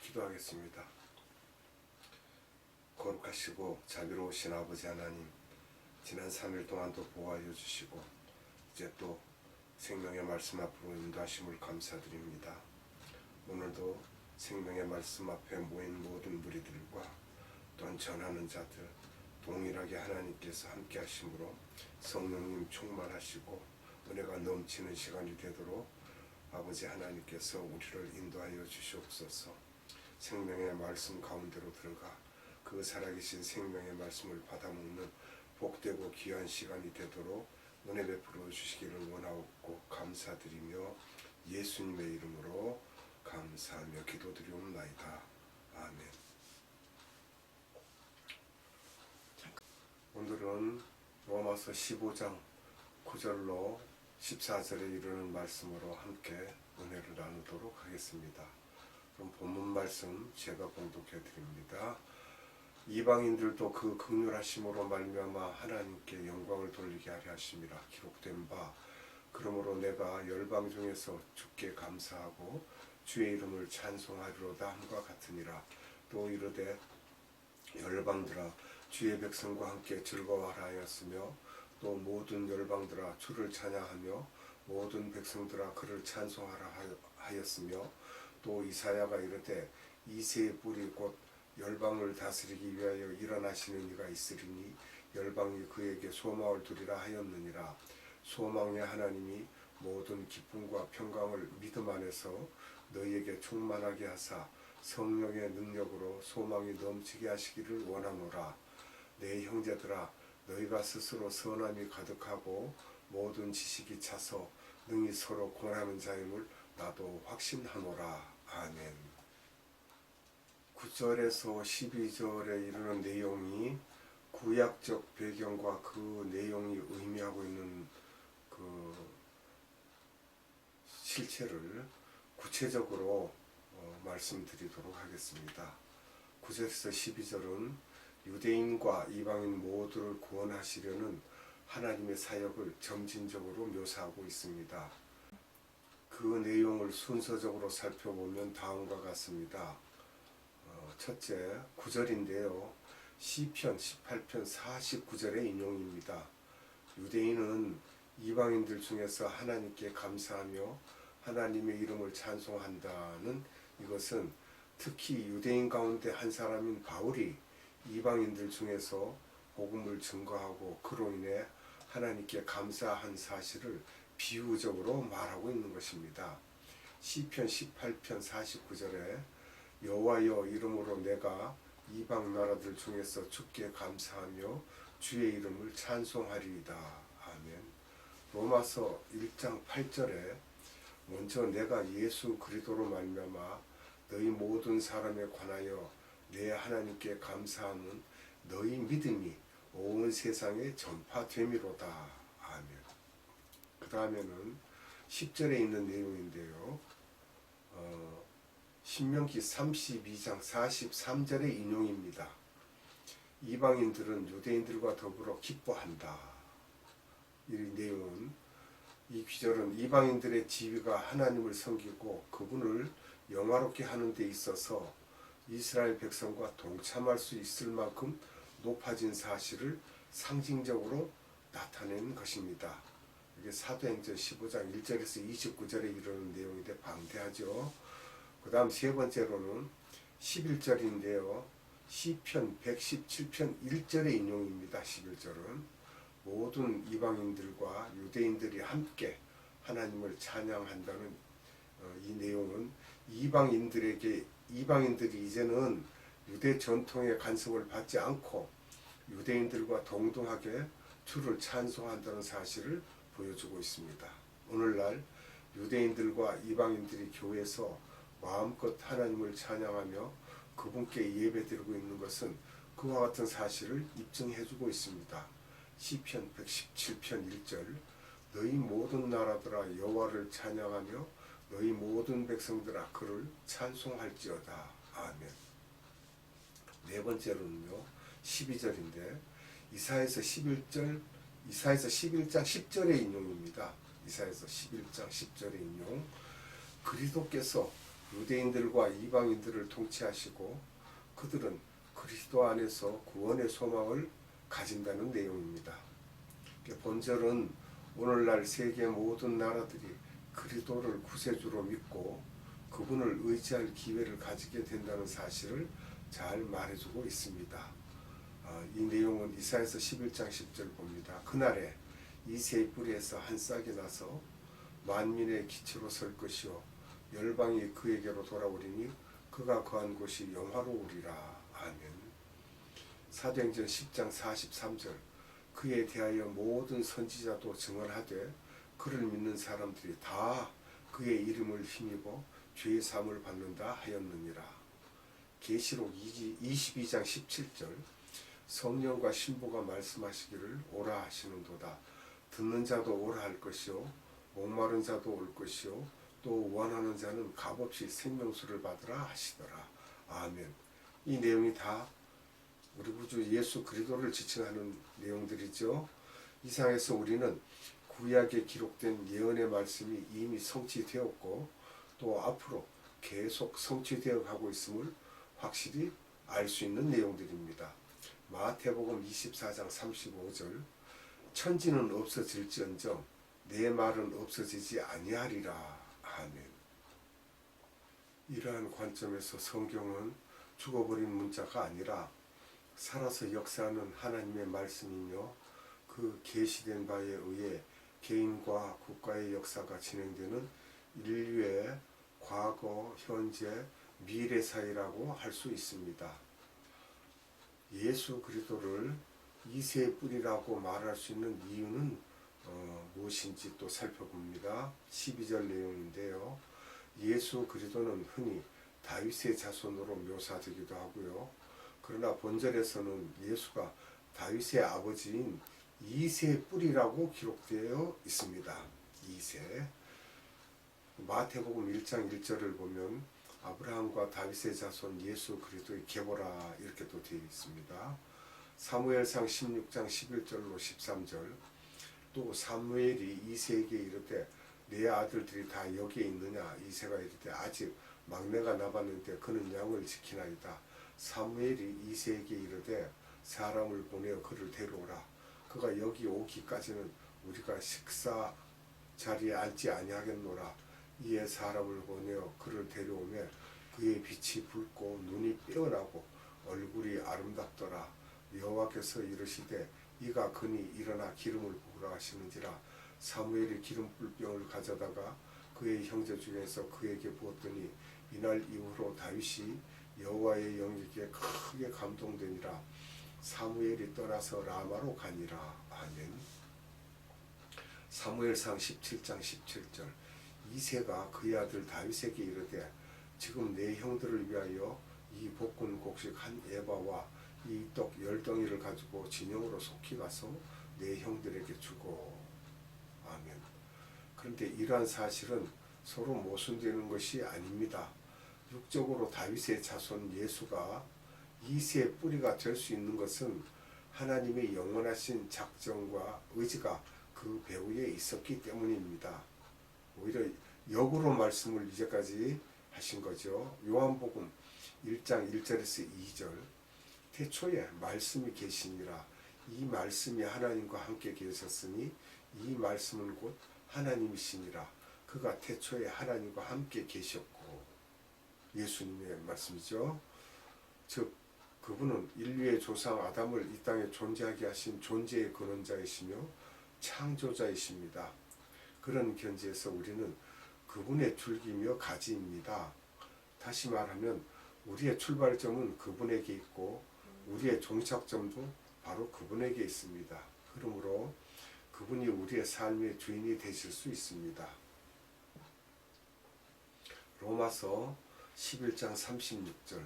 기도하겠습니다. 거룩하시고 자비로우신 아버지 하나님, 지난 3일 동안도 보호하여 주시고 이제 또 생명의 말씀 앞으로 인도하심을 감사드립니다. 오늘도 생명의 말씀 앞에 모인 모든 무리들과 또한 전하는 자들 동일하게 하나님께서 함께 하심으로 성령님 충만하시고 은혜가 넘치는 시간이 되도록 아버지 하나님께서 우리를 인도하여 주시옵소서. 생명의 말씀 가운데로 들어가 그 살아계신 생명의 말씀을 받아먹는 복되고 귀한 시간이 되도록 은혜 베풀어 주시기를 원하옵고 감사드리며 예수님의 이름으로 감사하며 기도드리옵나이다. 아멘. 오늘은 로마서 15장 9절로 14절에 이르는 말씀으로 함께 은혜를 나누도록 하겠습니다. 그럼 본문 말씀 제가 봉독해 드립니다. 이방인들도 그 긍휼하심으로 말미암아 하나님께 영광을 돌리게 하려 하심이라 기록된 바, 그러므로 내가 열방 중에서 주께 감사하고 주의 이름을 찬송하리로다 함과 같으니라. 또 이르되 열방들아 주의 백성과 함께 즐거워하라 하였으며, 또 모든 열방들아 주를 찬양하며 모든 백성들아 그를 찬송하라 하였으며, 또 이사야가 이르되 이새의 뿌리 곧 열방을 다스리기 위하여 일어나시는 이가 있으리니 열방이 그에게 소망을 두리라 하였느니라. 소망의 하나님이 모든 기쁨과 평강을 믿음 안에서 너희에게 충만하게 하사 성령의 능력으로 소망이 넘치게 하시기를 원하노라. 내 형제들아 너희가 스스로 선함이 가득하고 모든 지식이 차서 능히 서로 권하는 자임을 나도 확신하노라. 아멘. 9절에서 12절에 이르는 내용이 구약적 배경과 그 내용이 의미하고 있는 그 실체를 구체적으로 말씀드리도록 하겠습니다. 9절에서 12절은 유대인과 이방인 모두를 구원하시려는 하나님의 사역을 점진적으로 묘사하고 있습니다. 그 내용을 순서적으로 살펴보면 다음과 같습니다. 첫째, 9절인데요. 시편 18편 49절의 인용입니다. 유대인은 이방인들 중에서 하나님께 감사하며 하나님의 이름을 찬송한다는 이것은 특히 유대인 가운데 한 사람인 바울이 이방인들 중에서 복음을 증거하고 그로 인해 하나님께 감사한 사실을 비유적으로 말하고 있는 것입니다. 시편 18편 49절에 여호와여 이름으로 내가 이방 나라들 중에서 주께 감사하며 주의 이름을 찬송하리이다. 아멘. 로마서 1장 8절에 먼저 내가 예수 그리스도로 말미암아 너희 모든 사람에 관하여 내 하나님께 감사함은 너희 믿음이 온 세상에 전파됨이로다. 아멘. 그 다음에는 10절에 있는 내용인데요. 신명기 32장 43절의 인용입니다. 이방인들은 유대인들과 더불어 기뻐한다. 이 내용은, 이 귀절은 이방인들의 지위가 하나님을 섬기고 그분을 영화롭게 하는 데 있어서 이스라엘 백성과 동참할 수 있을 만큼 높아진 사실을 상징적으로 나타내는 것입니다. 이게 사도행전 15장 1절에서 29절에 이르는 내용인데 방대하죠. 그 다음 세 번째로는 11절인데요. 시편 117편 1절의 인용입니다. 11절은 모든 이방인들과 유대인들이 함께 하나님을 찬양한다는 이 내용은 이방인들이 이제는 유대 전통의 간섭을 받지 않고 유대인들과 동등하게 주를 찬송한다는 사실을 보여주고 있습니다. 오늘날 유대인들과 이방인들이 교회에서 마음껏 하나님을 찬양하며 그분께 예배드리고 있는 것은 그와 같은 사실을 입증해주고 있습니다. 시편 117편 1절 너희 모든 나라들아 여호와를 찬양하며 너희 모든 백성들아 그를 찬송할지어다. 아멘. 네 번째로는요. 12절인데 이사야서 11장 10절의 인용입니다. 이사야서 11장 10절의 인용. 그리스도께서 유대인들과 이방인들을 통치하시고 그들은 그리스도 안에서 구원의 소망을 가진다는 내용입니다. 본절은 오늘날 세계 모든 나라들이 그리스도를 구세주로 믿고 그분을 의지할 기회를 가지게 된다는 사실을 잘 말해주고 있습니다. 이 내용은 이사야서 11장 10절 봅니다. 그날에 이 새 뿌리에서 한 싹이 나서 만민의 기초로 설 것이요 열방이 그에게로 돌아오리니 그가 거한 곳이 영화로우리라. 아멘. 사도행전 10장 43절 그에 대하여 모든 선지자도 증언하되 그를 믿는 사람들이 다 그의 이름을 힘입어 죄의 사함을 받는다 하였느니라. 계시록 22장 17절 성령과 신부가 말씀하시기를 오라 하시는도다. 듣는 자도 오라 할 것이요 목마른 자도 올 것이요 또 원하는 자는 값없이 생명수를 받으라 하시더라. 아멘. 이 내용이 다 우리 구주 예수 그리스도를 지칭하는 내용들이죠. 이 상에서 우리는 구약에 기록된 예언의 말씀이 이미 성취되었고 또 앞으로 계속 성취되어 가고 있음을 확실히 알 수 있는 내용들입니다. 마태복음 24장 35절 천지는 없어질지언정 내 말은 없어지지 아니하리라. 아멘. 이러한 관점에서 성경은 죽어버린 문자가 아니라 살아서 역사하는 하나님의 말씀이며 그 계시된 바에 의해 개인과 국가의 역사가 진행되는 인류의 과거, 현재, 미래 사이라고 할 수 있습니다. 예수 그리스도를 이새의 뿌리라고 말할 수 있는 이유는 무엇인지 또 살펴봅니다. 12절 내용인데요. 예수 그리스도는 흔히 다윗의 자손으로 묘사되기도 하고요. 그러나 본절에서는 예수가 다윗의 아버지인 이새의 뿌리라고 기록되어 있습니다. 이새. 마태복음 1장 1절을 보면 아브라함과 다윗의 자손 예수 그리스도의 계보라 이렇게 또 되어 있습니다. 사무엘상 16장 11절로 13절 또 사무엘이 이새에게 이르되 내 아들들이 다 여기에 있느냐. 이새가 이르되 아직 막내가 남았는데 그는 양을 지키나이다. 사무엘이 이새에게 이르되 사람을 보내어 그를 데려오라. 그가 여기 오기까지는 우리가 식사 자리에 앉지 아니하겠노라. 이에 사람을 보내어 그를 데려오며 그의 빛이 붉고 눈이 빼어나고 얼굴이 아름답더라. 여호와께서 이르시되 이가 그니 일어나 기름을 부으라 하시는지라. 사무엘이 기름불병을 가져다가 그의 형제 중에서 그에게 부었더니 이날 이후로 다윗이 여호와의 영에게 크게 감동되니라. 사무엘이 떠나서 라마로 가니라. 아멘. 사무엘상 17장 17절 이새가 그의 아들 다윗에게 이르되 지금 내 형들을 위하여 이 볶은 곡식 한 에바와 이 떡 10덩이를 가지고 진영으로 속히 가서 내 형들에게 주고. 아멘. 그런데 이러한 사실은 서로 모순되는 것이 아닙니다. 육적으로 다윗의 자손 예수가 이새의 뿌리가 될 수 있는 것은 하나님의 영원하신 작정과 의지가 그 배후에 있었기 때문입니다. 오히려 역으로 말씀을 이제까지 하신 거죠. 요한복음 1장 1절에서 2절 태초에 말씀이 계시니라. 이 말씀이 하나님과 함께 계셨으니 이 말씀은 곧 하나님이시니라. 그가 태초에 하나님과 함께 계셨고. 예수님의 말씀이죠. 즉 그분은 인류의 조상 아담을 이 땅에 존재하게 하신 존재의 근원자이시며 창조자이십니다. 그런 견지에서 우리는 그분의 줄기며 가지입니다. 다시 말하면 우리의 출발점은 그분에게 있고 우리의 종착점도 바로 그분에게 있습니다. 그러므로 그분이 우리의 삶의 주인이 되실 수 있습니다. 로마서 11장 36절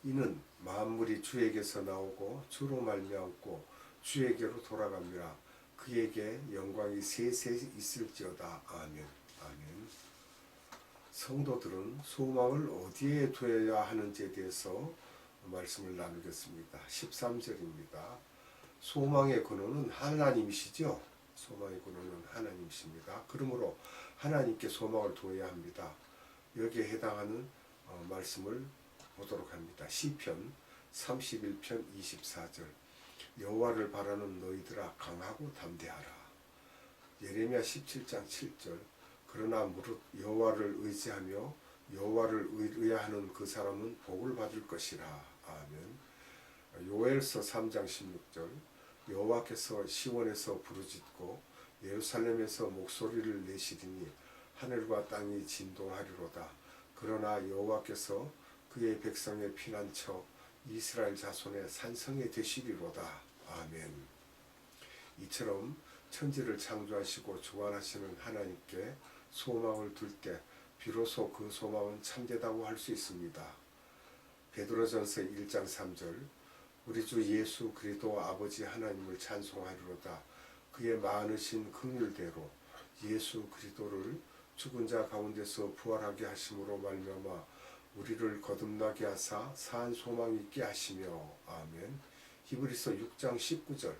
이는 만물이 주에게서 나오고 주로 말미암고 주에게로 돌아갑니다. 그에게 영광이 세세 있을지어다. 아멘. 아멘. 성도들은 소망을 어디에 두어야 하는지에 대해서 말씀을 나누겠습니다. 13절입니다. 소망의 근원은 하나님이시죠. 소망의 근원은 하나님이십니다. 그러므로 하나님께 소망을 두어야 합니다. 여기에 해당하는 말씀을 보도록 합니다. 시편 31편 24절 여호와를 바라는 너희들아 강하고 담대하라. 예레미야 17장 7절 그러나 무릇 여호와를 의지하며 여호와를 의뢰하는 그 사람은 복을 받을 것이라. 아멘. 요엘서 3장 16절 여호와께서 시온에서 부르짖고 예루살렘에서 목소리를 내시리니 하늘과 땅이 진동하리로다. 그러나 여호와께서 그의 백성의 피난처 이스라엘 자손의 산성이 되시리로다. 아멘. 이처럼 천지를 창조하시고 주관하시는 하나님께 소망을 둘 때 비로소 그 소망은 참되다고 할 수 있습니다. 베드로전서 1장 3절 우리 주 예수 그리스도 아버지 하나님을 찬송하리로다. 그의 많으신 긍휼대로 예수 그리스도를 죽은 자 가운데서 부활하게 하심으로 말미암아 우리를 거듭나게 하사 산 소망 있게 하시며. 아멘. 히브리서 6장 19절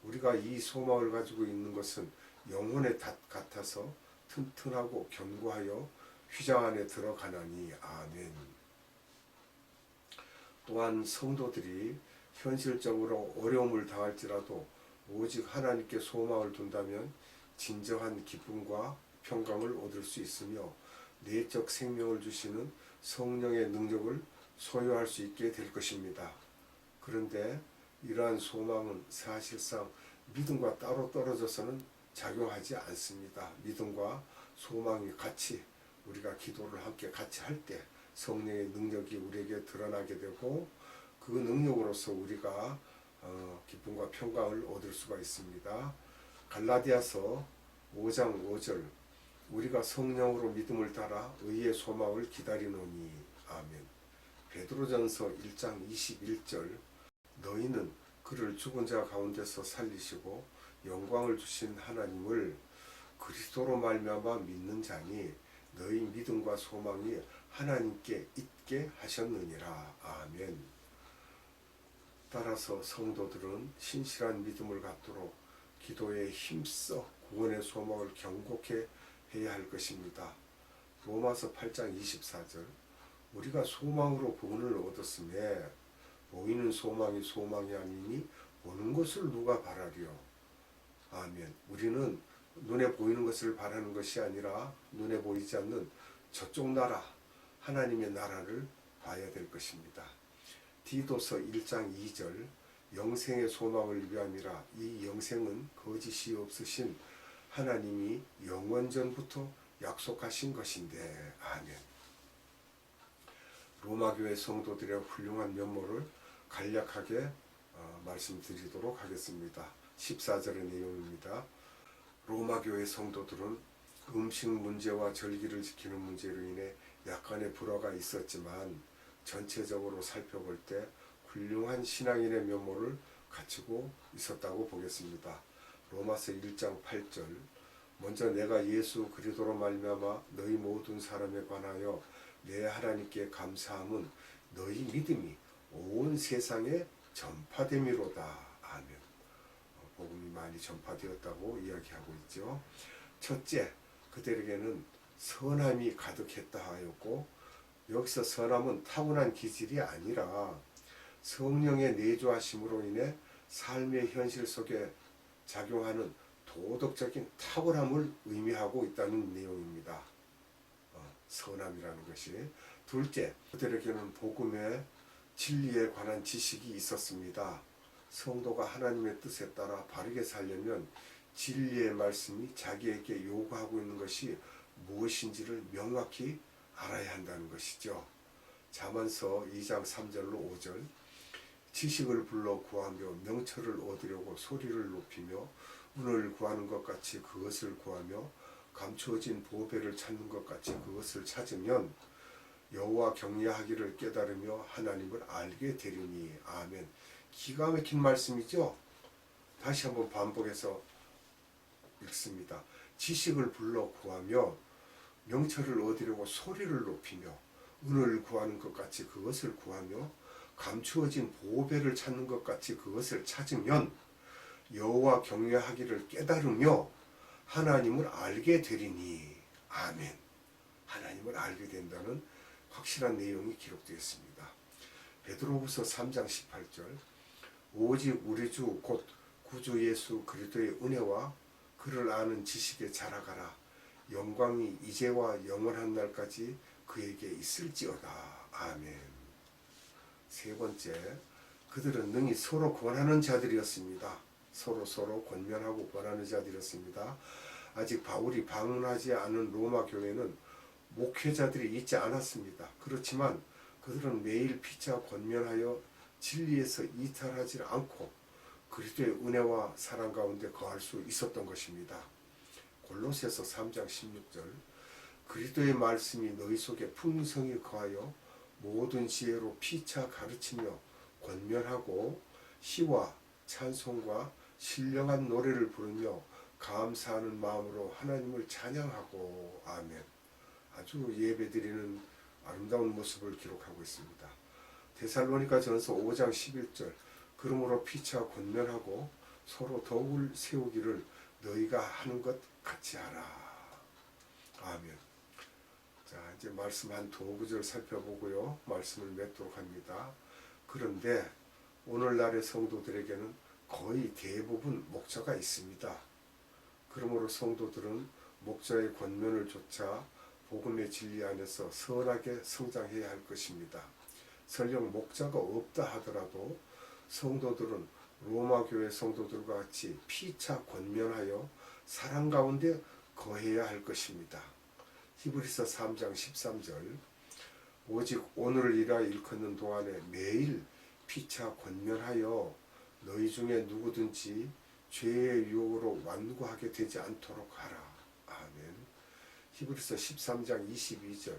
우리가 이 소망을 가지고 있는 것은 영혼의 닷 같아서 튼튼하고 견고하여 휘장 안에 들어가나니. 아멘. 또한 성도들이 현실적으로 어려움을 당할지라도 오직 하나님께 소망을 둔다면 진정한 기쁨과 평강을 얻을 수 있으며 내적 생명을 주시는 성령의 능력을 소유할 수 있게 될 것입니다. 그런데 이러한 소망은 사실상 믿음과 따로 떨어져서는 작용하지 않습니다. 믿음과 소망이 같이 우리가 기도를 함께 같이 할 때 성령의 능력이 우리에게 드러나게 되고 그 능력으로서 우리가 기쁨과 평강을 얻을 수가 있습니다. 갈라디아서 5장 5절 우리가 성령으로 믿음을 따라 의의 소망을 기다리노니. 아멘. 베드로전서 1장 21절 너희는 그를 죽은 자 가운데서 살리시고 영광을 주신 하나님을 그리스도로 말미암아 믿는 자니 너희 믿음과 소망이 하나님께 있게 하셨느니라. 아멘. 따라서 성도들은 신실한 믿음을 갖도록 기도에 힘써 구원의 소망을 경고케 해야 할 것입니다. 로마서 8장 24절 우리가 소망으로 구원을 얻었음에 보이는 소망이 소망이 아니니 보는 것을 누가 바라리요. 아멘. 우리는 눈에 보이는 것을 바라는 것이 아니라 눈에 보이지 않는 저쪽 나라 하나님의 나라를 봐야 될 것입니다. 디도서 1장 2절 영생의 소망을 위함이라. 이 영생은 거짓이 없으신 하나님이 영원전부터 약속하신 것인데. 아멘. 로마교회 성도들의 훌륭한 면모를 간략하게 말씀드리도록 하겠습니다. 14절의 내용입니다. 로마교회 성도들은 음식 문제와 절기를 지키는 문제로 인해 약간의 불화가 있었지만 전체적으로 살펴볼 때 훌륭한 신앙인의 면모를 갖추고 있었다고 보겠습니다. 로마서 1장 8절 먼저 내가 예수 그리스도로 말미암아 너희 모든 사람에 관하여 내 하나님께 감사함은 너희 믿음이 온 세상에 전파됨이로다. 아멘. 복음이 많이 전파되었다고 이야기하고 있죠. 첫째, 그들에게는 선함이 가득했다 하였고 여기서 선함은 타고난 기질이 아니라 성령의 내주하심으로 인해 삶의 현실 속에 작용하는 도덕적인 탁월함을 의미하고 있다는 내용입니다. 선함이라는 것이. 둘째, 그들에게는 복음의 진리에 관한 지식이 있었습니다. 성도가 하나님의 뜻에 따라 바르게 살려면 진리의 말씀이 자기에게 요구하고 있는 것이 무엇인지를 명확히 알아야 한다는 것이죠. 잠언서 2장 3절로 5절 지식을 불러 구하며 명철을 얻으려고 소리를 높이며 운을 구하는 것 같이 그것을 구하며 감추어진 보배를 찾는 것 같이 그것을 찾으면 여호와 경외하기를 깨달으며 하나님을 알게 되리니. 아멘. 기가 막힌 말씀이죠. 다시 한번 반복해서 읽습니다. 지식을 불러 구하며 명철을 얻으려고 소리를 높이며 은을 구하는 것 같이 그것을 구하며 감추어진 보배를 찾는 것 같이 그것을 찾으면 여호와 경외하기를 깨달으며 하나님을 알게 되리니. 아멘. 하나님을 알게 된다는 확실한 내용이 기록되어 있습니다. 베드로후서 3장 18절 오직 우리 주 곧 구주 예수 그리스도의 은혜와 그를 아는 지식에 자라가라. 영광이 이제와 영원한 날까지 그에게 있을지어다. 아멘. 세 번째, 그들은 능히 서로 권하는 자들이었습니다. 서로 권면하고 권하는 자들이었습니다. 아직 바울이 방문하지 않은 로마 교회는 목회자들이 있지 않았습니다. 그렇지만 그들은 매일 피차 권면하여 진리에서 이탈하지 않고 그리스도의 은혜와 사랑 가운데 거할 수 있었던 것입니다. 골로새서 3장 16절 그리스도의 말씀이 너희 속에 풍성히 거하여 모든 지혜로 피차 가르치며 권면하고 시와 찬송과 신령한 노래를 부르며 감사하는 마음으로 하나님을 찬양하고 아멘. 아주 예배드리는 아름다운 모습을 기록하고 있습니다. 데살로니가 전서 5장 11절 그러므로 피차 권면하고 서로 더욱 세우기를 너희가 하는 것 같이 하라. 아멘. 자, 이제 말씀 한 두어 구절 살펴보고요. 말씀을 맺도록 합니다. 그런데 오늘날의 성도들에게는 거의 대부분 목자가 있습니다. 그러므로 성도들은 목자의 권면을 조차 복음의 진리 안에서 선하게 성장해야 할 것입니다. 설령 목자가 없다 하더라도 성도들은 로마 교회 성도들과 같이 피차 권면하여 사랑 가운데 거해야 할 것입니다. 히브리서 3장 13절 오직 오늘을 위하여 일컫는 동안에 매일 피차 권면하여 너희 중에 누구든지 죄의 유혹으로 완고하게 되지 않도록 하라. 아멘. 히브리서 13장 22절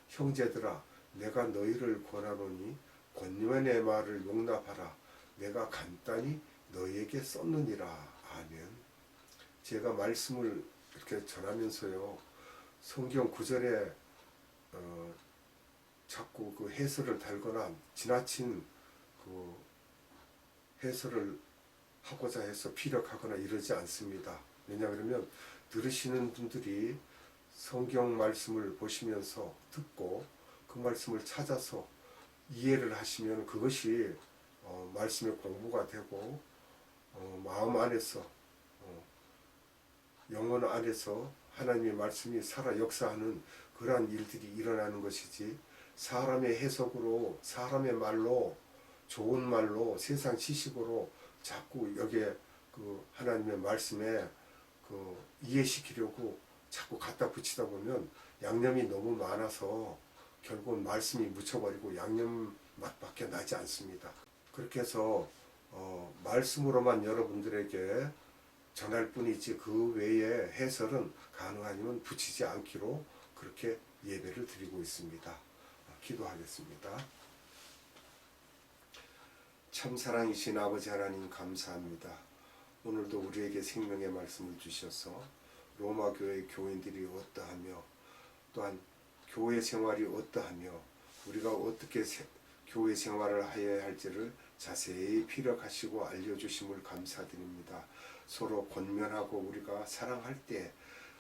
형제들아 내가 너희를 권하노니 권면의 말을 용납하라. 내가 간단히 너희에게 썼느니라. 아멘. 제가 말씀을 이렇게 전하면서요 성경 구절에 자꾸 그 해설을 달거나 지나친 그 해설을 하고자 해서 피력하거나 이러지 않습니다. 왜냐하면 들으시는 분들이 성경 말씀을 보시면서 듣고 그 말씀을 찾아서 이해를 하시면 그것이 말씀의 공부가 되고 마음 안에서 영혼 안에서 하나님의 말씀이 살아 역사하는 그러한 일들이 일어나는 것이지 사람의 해석으로 사람의 말로 좋은 말로 세상 지식으로 자꾸 여기에 그 하나님의 말씀에 그 이해시키려고 자꾸 갖다 붙이다 보면 양념이 너무 많아서 결국은 말씀이 묻혀버리고 양념 맛밖에 나지 않습니다. 그렇게 해서 말씀으로만 여러분들에게 전할 뿐이지 그 외에 해설은 가능하면 붙이지 않기로 그렇게 예배를 드리고 있습니다. 기도하겠습니다. 참 사랑이신 아버지 하나님 감사합니다. 오늘도 우리에게 생명의 말씀을 주셔서 로마 교회 교인들이 어떠하며 또한 교회 생활이 어떠하며 우리가 어떻게 교회 생활을 하여야 할지를 자세히 피력하시고 알려주심을 감사드립니다. 서로 권면하고 우리가 사랑할 때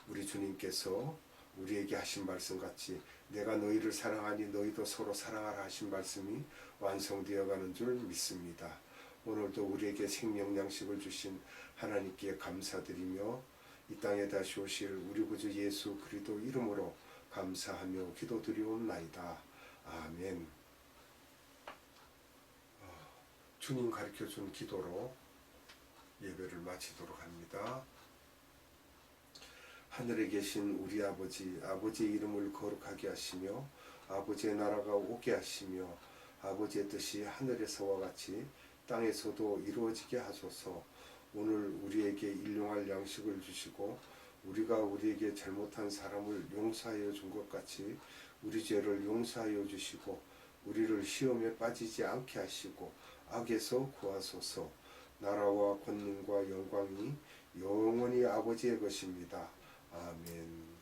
우리 주님께서 우리에게 하신 말씀같이 내가 너희를 사랑하니 너희도 서로 사랑하라 하신 말씀이 완성되어 가는 줄 믿습니다. 오늘도 우리에게 생명 양식을 주신 하나님께 감사드리며 이 땅에 다시 오실 우리 구주 예수 그리스도 이름으로 감사하며 기도드리옵나이다. 아멘. 주님 가르쳐준 기도로 예배를 마치도록 합니다. 하늘에 계신 우리 아버지, 아버지의 이름을 거룩하게 하시며 아버지의 나라가 오게 하시며 아버지의 뜻이 하늘에서와 같이 땅에서도 이루어지게 하소서. 오늘 우리에게 일용할 양식을 주시고 우리가 우리에게 잘못한 사람을 용서하여 준 것 같이 우리 죄를 용서하여 주시고 우리를 시험에 빠지지 않게 하시고 악에서 구하소서. 나라와 권능과 영광이 영원히 아버지의 것입니다. 아멘.